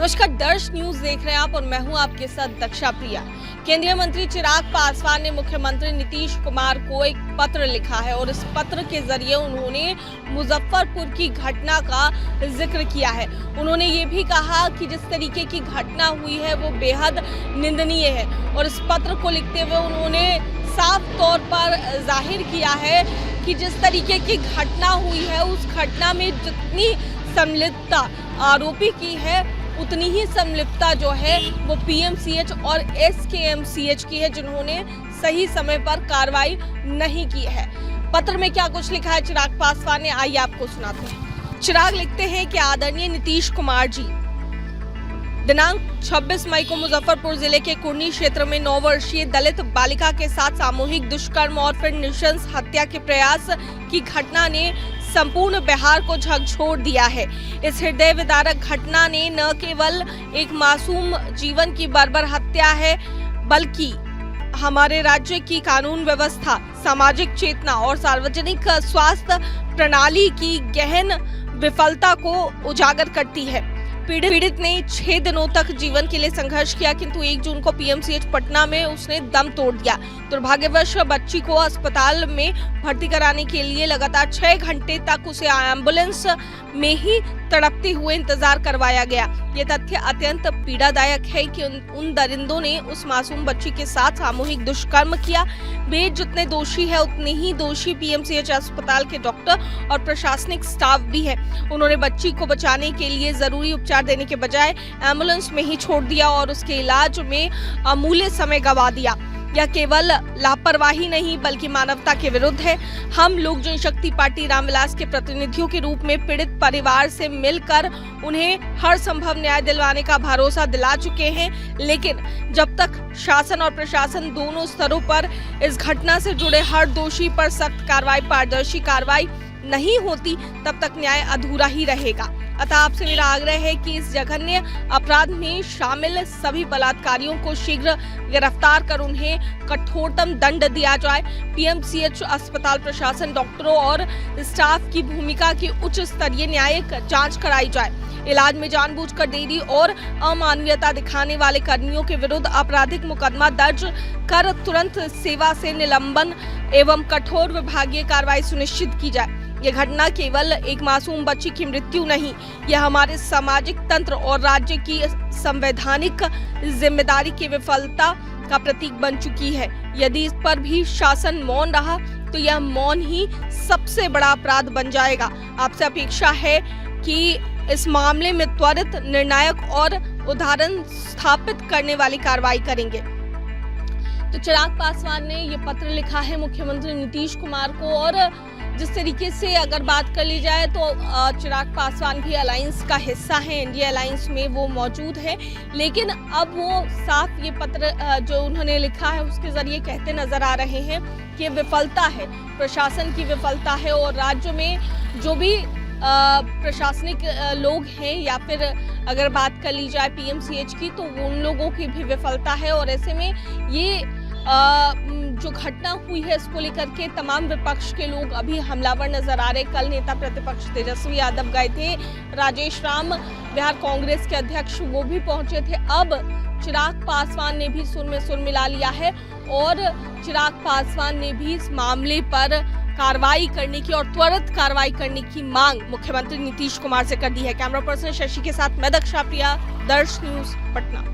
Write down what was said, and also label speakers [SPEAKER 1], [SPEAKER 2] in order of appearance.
[SPEAKER 1] नमस्कार, दर्श न्यूज देख रहे हैं आप और मैं हूं आपके साथ दक्षा प्रिया। केंद्रीय मंत्री चिराग पासवान ने मुख्यमंत्री नीतीश कुमार को एक पत्र लिखा है और इस पत्र के जरिए उन्होंने मुजफ्फरपुर की घटना का जिक्र किया है। उन्होंने ये भी कहा कि जिस तरीके की घटना हुई है वो बेहद निंदनीय है और इस पत्र को लिखते हुए उन्होंने साफ तौर पर जाहिर किया है कि जिस तरीके की घटना हुई है उस घटना में जितनी संलिप्तता आरोपी की है उतनी ही संलिप्तता जो है वो पीएमसीएच और एसकेएमसीएच की है, जिन्होंने सही समय पर कार्रवाई नहीं की है। पत्र में क्या कुछ लिखा है चिराग पासवान ने, आइए आपको सुनाते हैं। चिराग लिखते हैं कि आदरणीय नीतीश कुमार जी, दिनांक 26 मई को मुजफ्फरपुर जिले के कुर्नी क्षेत्र में 9 वर्षीय दलित बालिका के साथ सामूहिक दुष्कर्म और फिर नृशंस हत्या के प्रयास की घटना ने संपूर्ण बिहार को झकझोर दिया है। इस हृदय विदारक घटना ने न केवल एक मासूम जीवन की बर्बर हत्या है, बल्कि हमारे राज्य की कानून व्यवस्था, सामाजिक चेतना और सार्वजनिक स्वास्थ्य प्रणाली की गहन विफलता को उजागर करती है। पीड़ित ने 6 दिनों तक जीवन के लिए संघर्ष किया, किंतु 1 जून को पीएमसीएच पटना में उसने दम तोड़ दिया। दुर्भाग्यवश बच्ची को अस्पताल में भर्ती कराने के लिए लगातार 6 घंटे तक उसे एम्बुलेंस में ही तड़पते हुए इंतजार करवाया गया। ये तथ्य अत्यंत पीड़ादायक है कि उन दरिंदों ने उस मासूम बच्ची के साथ सामूहिक दुष्कर्म किया। वे जितने दोषी है उतने ही दोषी पीएमसीएच अस्पताल के डॉक्टर और प्रशासनिक स्टाफ भी है। उन्होंने बच्ची को बचाने के लिए जरूरी उपचार देने के बजाय एम्बुलेंस में ही छोड़ दिया और उसके इलाज में अमूल्य समय गंवा दिया। यह केवल लापरवाही नहीं बल्कि मानवता के विरुद्ध है। हम लोक जनशक्ति पार्टी रामविलास के प्रतिनिधियों के रूप में पीड़ित परिवार से मिलकर उन्हें हर संभव न्याय दिलवाने का भरोसा दिला चुके हैं, लेकिन जब तक शासन और प्रशासन दोनों स्तरों पर इस घटना से जुड़े हर दोषी पर सख्त कार्रवाई, पारदर्शी कार्रवाई नहीं होती, तब तक न्याय अधूरा ही रहेगा। अतः आपसे मेरा आग्रह है कि इस जघन्य अपराध में शामिल सभी बलात्कारियों को शीघ्र गिरफ्तार कर उन्हें कठोरतम दंड दिया जाए। पीएमसीएच अस्पताल प्रशासन, डॉक्टरों और स्टाफ की भूमिका की उच्च स्तरीय न्यायिक जांच कराई जाए। इलाज में जानबूझकर देरी और अमानवीयता दिखाने वाले कर्मियों के विरुद्ध आपराधिक मुकदमा दर्ज कर तुरंत सेवा से निलंबन एवं कठोर विभागीय कार्रवाई सुनिश्चित की जाए। यह घटना केवल एक मासूम बच्ची की मृत्यु नहीं, यह हमारे सामाजिक तंत्र और राज्य की संवैधानिक जिम्मेदारी की विफलता का प्रतीक बन चुकी है। यदि इस पर भी शासन मौन रहा तो यह मौन ही सबसे बड़ा अपराध बन जाएगा। आपसे अपेक्षा है कि इस मामले में त्वरित, निर्णायक और उदाहरण स्थापित करने वाली कार्रवाई करेंगे। तो चिराग पासवान ने ये पत्र लिखा है मुख्यमंत्री नीतीश कुमार को और जिस तरीके से अगर बात कर ली जाए तो चिराग पासवान भी अलायंस का हिस्सा है, इंडिया अलायंस में वो मौजूद है, लेकिन अब वो साफ ये पत्र जो उन्होंने लिखा है उसके जरिए कहते नजर आ रहे हैं कि विफलता है, प्रशासन की विफलता है और राज्य में जो भी प्रशासनिक लोग हैं या फिर अगर बात कर ली जाए पीएमसीएच की तो उन लोगों की भी विफलता है। और ऐसे में ये जो घटना हुई है इसको लेकर के तमाम विपक्ष के लोग अभी हमलावर नजर आ रहे। कल नेता प्रतिपक्ष तेजस्वी यादव गए थे, राजेश राम बिहार कांग्रेस के अध्यक्ष वो भी पहुंचे थे। अब चिराग पासवान ने भी सुर में सुर मिला लिया है और चिराग पासवान ने भी इस मामले पर कार्रवाई करने की और त्वरित कार्रवाई करने की मांग मुख्यमंत्री नीतीश कुमार से कर दी है। कैमरा पर्सन शशि के साथ मैं दक्षा प्रिया, दर्श न्यूज पटना।